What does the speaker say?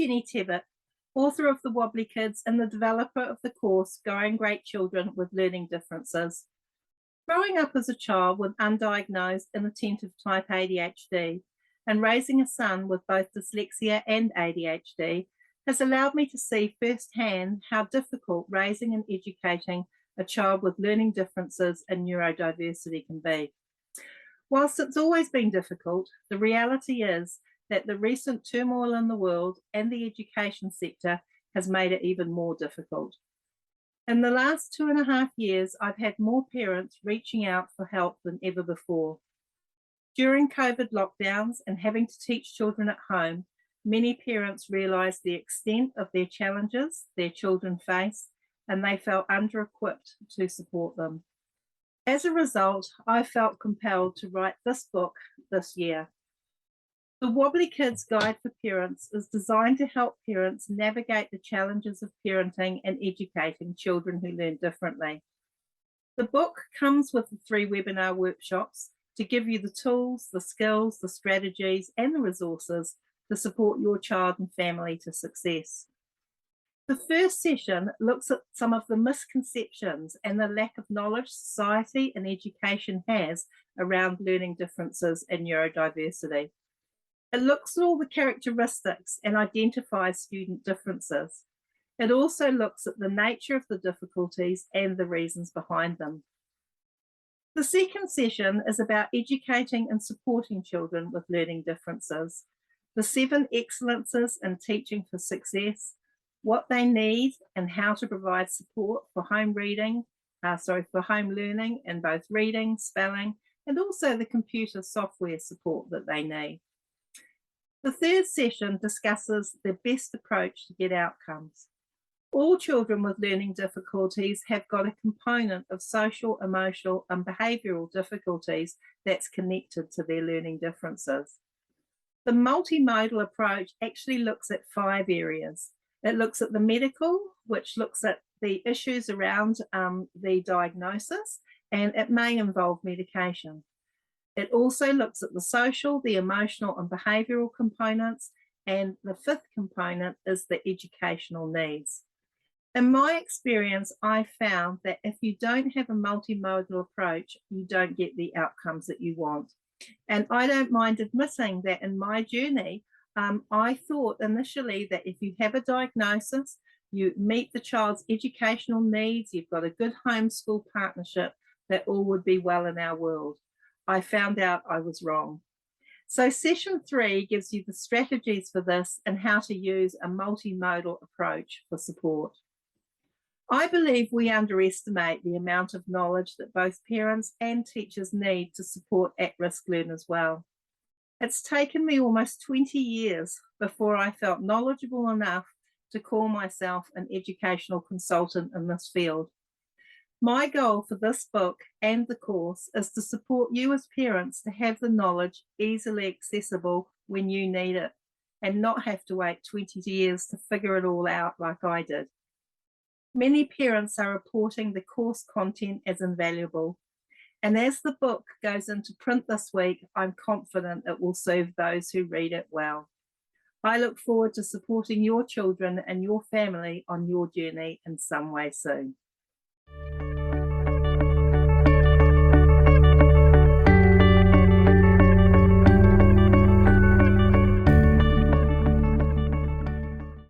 Jenny Tebbutt, author of The Wobbly Kids and the developer of the course Going Great Children with Learning Differences. Growing up as a child with undiagnosed inattentive type ADHD and raising a son with both dyslexia and ADHD has allowed me to see firsthand how difficult raising and educating a child with learning differences and neurodiversity can be. Whilst it's always been difficult, the reality is that the recent turmoil in the world and the education sector has made it even more difficult. In the last 2.5 years, I've had more parents reaching out for help than ever before. During COVID lockdowns and having to teach children at home, many parents realised the extent of their challenges their children face, and they felt under-equipped to support them. As a result, I felt compelled to write this book this year. The Wobbly Kids Guide for Parents is designed to help parents navigate the challenges of parenting and educating children who learn differently. The book comes with the 3 webinar workshops to give you the tools, the skills, the strategies, and the resources to support your child and family to success. The first session looks at some of the misconceptions and the lack of knowledge society and education has around learning differences and neurodiversity. It looks at all the characteristics and identifies student differences. It also looks at the nature of the difficulties and the reasons behind them. The second session is about educating and supporting children with learning differences, the 7 excellences in teaching for success, what they need and how to provide support for home learning in both reading, spelling, and also the computer software support that they need. The third session discusses the best approach to get outcomes. All children with learning difficulties have got a component of social, emotional, and behavioural difficulties that's connected to their learning differences. The multimodal approach actually looks at 5 areas. It looks at the medical, which looks at the issues around the diagnosis, and it may involve medication. It also looks at the social, the emotional and behavioural components, and the 5th component is the educational needs. In my experience, I found that if you don't have a multimodal approach, you don't get the outcomes that you want. And I don't mind admitting that in my journey, I thought initially that if you have a diagnosis, you meet the child's educational needs, you've got a good homeschool partnership, that all would be well in our world. I found out I was wrong. So session 3 gives you the strategies for this and how to use a multimodal approach for support. I believe we underestimate the amount of knowledge that both parents and teachers need to support at-risk learners well. It's taken me almost 20 years before I felt knowledgeable enough to call myself an educational consultant in this field. My goal for this book and the course is to support you as parents to have the knowledge easily accessible when you need it and not have to wait 20 years to figure it all out like I did. Many parents are reporting the course content as invaluable, and as the book goes into print this week, I'm confident it will serve those who read it well. I look forward to supporting your children and your family on your journey in some way soon.